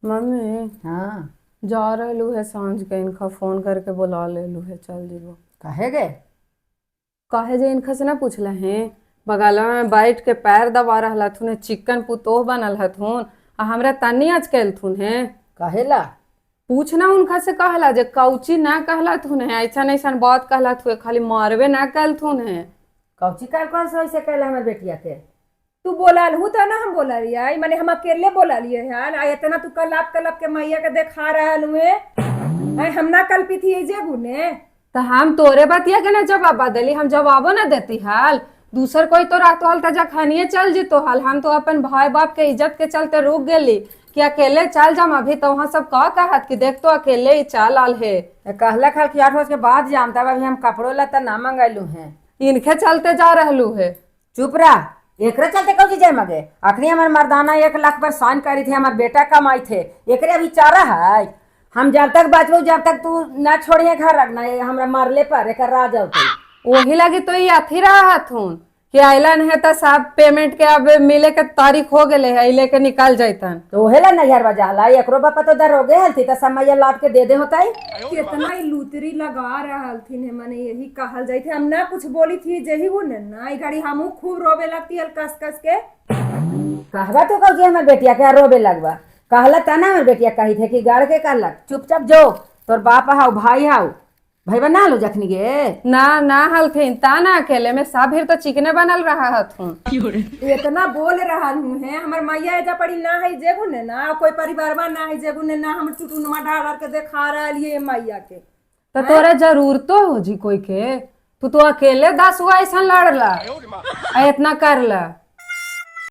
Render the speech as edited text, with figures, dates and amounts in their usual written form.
Mummy हाँ। जा रहलू है सांझ के इनका फोन करके बुला लेलू है चल जीबो। कहे गए? काहे जे इनका से ना पूछले हैं। बगल में बैठ के पैर दबा रहला थुन चिकन पुतोह बनल हथुन आ हमरा तनी आज कैलथुन है। कहेला? पूछना उनका से कहला जे कौची ना कहला थुन है ऐसा ऐसा बात कहला थुए खाली मारवे ना कैलथुन है। कौची काल कौन सा ऐसे कहला हमारे बेटिया के? तू बोला लहू तो ना हम बोला रिया माने हम अकेले बोला लिए है ना इतना तू कल के मैया के देखा रहा लुए हम ना कल्पित थी जे गुने। तो हम तोरे बतिया के ना जवाब बदली हम जवाबो ना देती हाल। दूसर कोई तो रातो हाल तजा खानिए चल जीतो हाल हम तो अपन भाई बाप के इज्जत के चलते रुक गेली कि अकेले चल जाम अभी तो वहां सब कह कहत कि देख तो अकेले ही चल आल है। कहला खाल कि 8 बजे के बाद जाम तब अभी हम कपड़ों लता ना मंगाइलू हैं। इनके चलते जा रहलू है। चुप रह। एकरे चलते कौची जाए मगे? अखनी हमारे मर्दाना 1 लाख पर साइन करी थे, हमारे बेटा कमाई थे, एकरे अभी चारा है। हम जब तक बचबू जब तक तू ना छोड़िए घर रखना हमरा मरले पर एक राज होते। वही लगी तो ये अथी रहा हथुन कि आइलन है तो सब पेमेंट के अब मिले के तारीख हो गए है लेके निकल जातन। तो ओहेला नैहर बजाला एकरो बापा तो दरोगे हलती तो समय लाद के दे दे होता है। कितना ही लूतरी लगा रहल थी ने माने यही कहल जाई थे हम ना कुछ बोली थी जही गुने ना ई गाड़ी हमहू खूब रोवे लगती हल कस कस के। कहवा तो कौची हमारे बेटिया के रोबे लगवा? कहला तना हमारे बेटिया कही थे कि गाड़ के कहलक चुपचाप जो तोर बाप हाउ भाई हाउ भाई बना लो जखनी गे। ना हलथिन ता ना अकेले में सब भीड़ तो चिकने बनल रहा हथुन। इतना बोल रहा हूँ है हमार मैया एजा पड़ी ना है जे गुने ना कोई परिवार ना है जे गुने ना हम टुटुनमा ढाल के देखा रहा लिए मैया के। तो तोरे जरूर तो हो जी कोई के तू तो अकेले 10 हुआ ऐसा लड़ला इतना करला।